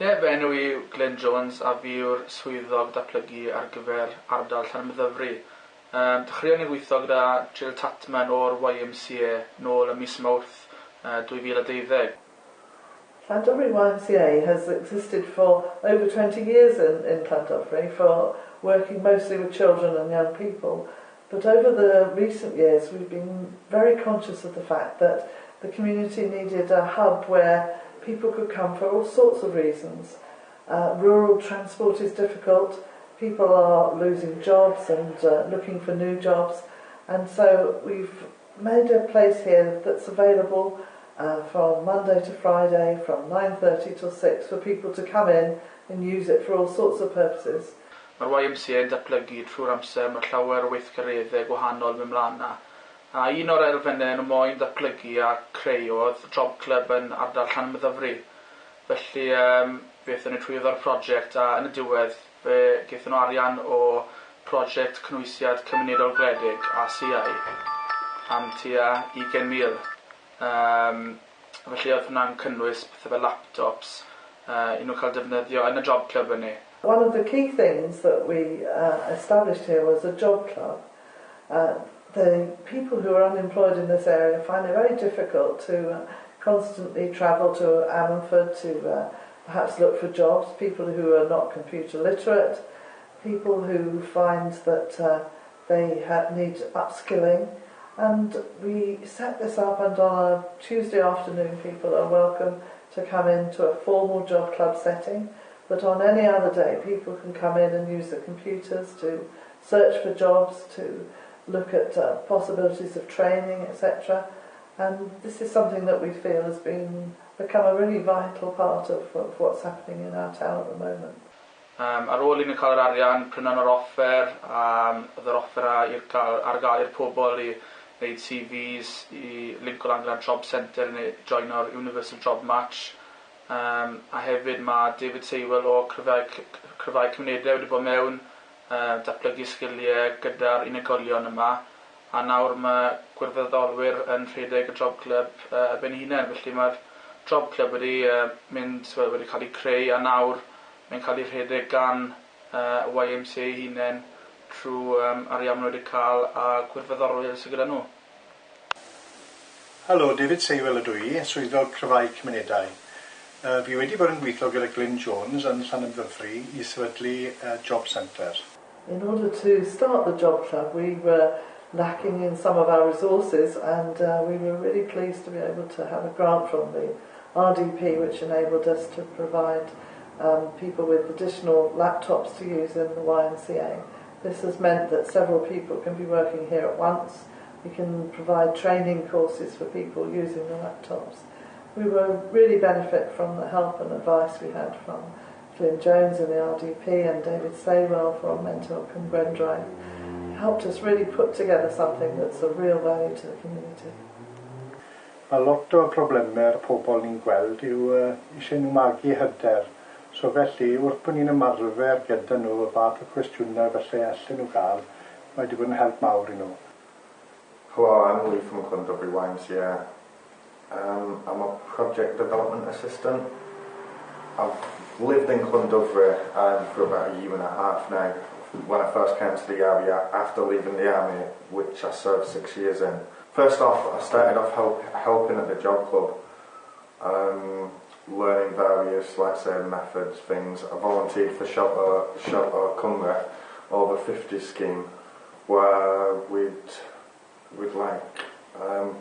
Fy enw i Glenn Jones a fi yw'r swyddog datblygu ar gyfer ardal Llandovery. Dechreuon ni gweithio gyda Jill Tatman o'r YMCA nôl ym mis Mawrth 2012. Llandovery YMCA has existed for over 20 years in Llandovery for working mostly with children and young people. But over the recent years we've been very conscious of the fact that the community needed a hub where people could come for all sorts of reasons. Rural transport is difficult, people are losing jobs and looking for new jobs, and so we've made a place here that's available from Monday to Friday from 9:30 till 6 for people to come in and use it for all sorts of purposes. Mae'r YMCA yn datblygu trwy'r amser mae llawer o weithgareddau gwahanol mewn mlaen na. A un o'r elfennau yn y moyn datblygu a creu oedd Job Club yn ardal Llandovery. Felly beth yn y trwyddo'r prosiect a yn y diwedd fe gaethon nhw arian o prosiect cynwysiad cymunedol gwledig a CI am tua 20,000. Felly oedd hwnna'n cynnwys pethau fel laptops i nhw cael defnyddio yn y Job Club yna. One of the key things that we established here was a job club. The people who are unemployed in this area find it very difficult to constantly travel to Ammanford to perhaps look for jobs, people who are not computer literate, people who find that they need upskilling. And we set this up, and on a Tuesday afternoon people are welcome to come into a formal job club setting, but on any other day people can come in and use the computers to search for jobs, to look at possibilities of training, etc. And this is something that we feel has become a really vital part of what's happening in our town at the moment. Ar ôl i ni cael yr arian, prynon yr offer, oedd yr offer ar gael i'r pobl i wneud CVs, i linko lan gyda'r Job Centre neu joino'r Universal Job Match. A hefyd mae David Seiwell o cryfau cymunedau wedi bod mewn, datblygu sgiliau gyda'r unigolion yma, a nawr mae gwirfoddolwyr yn rhedeg y Job Club ben hunain, felly mae'r Job Club wedi wedi cael ei creu, a nawr mae'n cael ei rhedeg gan YMCA hunain trwy arian nhw wedi cael a gwirfoddolwyr sydd gyda nhw. Helo, David Seiwell ydw i, swyddog cryfau cymunedau. Fi wedi bod yn gweithio gyda Glenn Jones yn Llandovery i sefydlu Job Centre. In order to start the Job Club, we were lacking in some of our resources, and we were really pleased to be able to have a grant from the RDP, which enabled us to provide people with additional laptops to use in the YMCA. This has meant that several people can be working here at once. We can provide training courses for people using the laptops. We will really benefit from the help and advice we had from Glenn Jones in the RDP and David Seiwell from Menter and Gwendraeth. It helped us really put together something that's of real value to the community. Mae lot o problemau'r pobl ni'n gweld yw eisiau nhw magu hyder. So felly, wrth bod ni'n ymarfer gyda nhw y fath o cwestiynau felly allan nhw gael, mae wedi bod yn help mawr i nhw. Hello, I'm Lee from Llandovery YMCA. I'm a project development assistant. I've lived in Llandovery for about a year and a half now. When I first came to the area after leaving the army, which I served 6 years in. First off, I started off helping at the job club, learning various, like say, methods, things. I volunteered for Shelter Cymru over 50 scheme, where we'd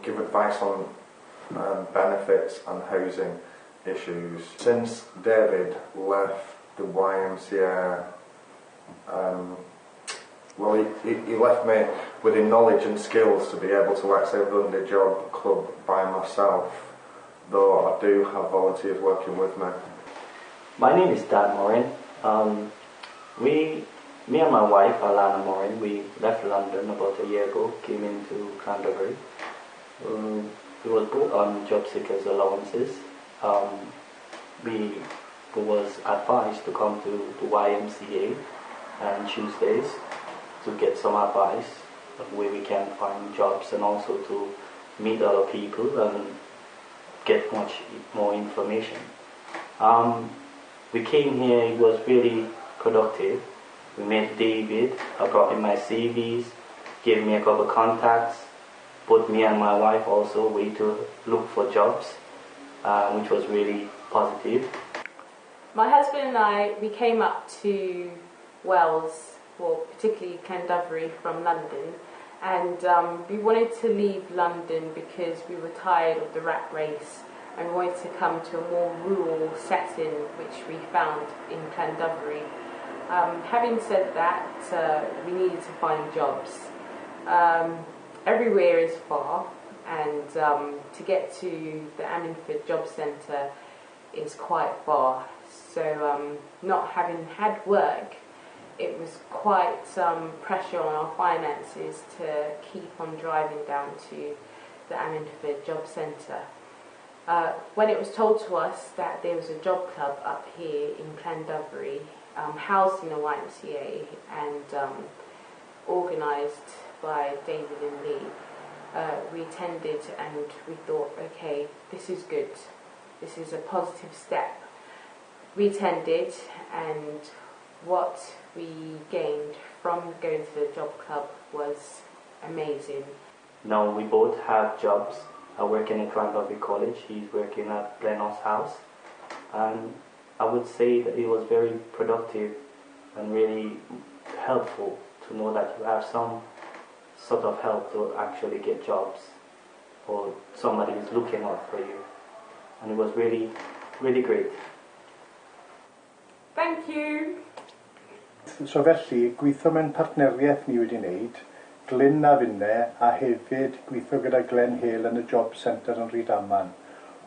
give advice on benefits and housing issues. Since David left the YMCA, he left me with the knowledge and skills to be able to actually run the job club by myself, though I do have volunteers working with me. My name is Dan Morin. Me and my wife, Alana Morin, we left London about a year ago, came into Llandovery. We were put on job seekers allowances. We was advised to come to the YMCA on Tuesdays to get some advice of where we can find jobs, and also to meet other people and get much more information. We came here, it was really productive. We met David, I brought him my CVs, gave me a couple of contacts, put me and my wife also way to look for jobs, which was really positive. My husband and I, we came up to Wales, or particularly Llandovery from London, and we wanted to leave London because we were tired of the rat race and we wanted to come to a more rural setting, which we found in Llandovery. Having said that, we needed to find jobs. Everywhere is far, and to get to the Ammanford Job Centre is quite far. So not having had work, it was quite pressure on our finances to keep on driving down to the Ammanford Job Centre. When it was told to us that there was a job club up here in Llandovery, housed in the YMCA and organised by David and Lee, we attended and we thought, okay, this is good, this is a positive step. We attended, and what we gained from going to the job club was amazing. Now we both have jobs. I work in a Llandovery college, he's working at Glenhouse House, and I would say that it was very productive and really helpful to know that you have some sort of help to actually get jobs, or somebody is looking out for you, and it was really, really great. Thank you! So felly, gweithio mewn partneriaeth ni wedi wneud, Glyn a finne, a hefyd gweithio gyda Glen Hale yn y Job Centre yn Rhydaman.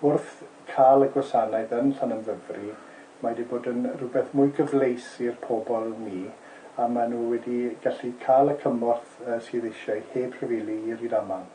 Wrth cael y gwasanaeth yn Llandovery, mae wedi bod yn rhywbeth mwy gyfleus i'r pobl ni, a maen nhw wedi gallu cael y cymorth sydd eisiau heb rhyfelu i'r Rhydaman.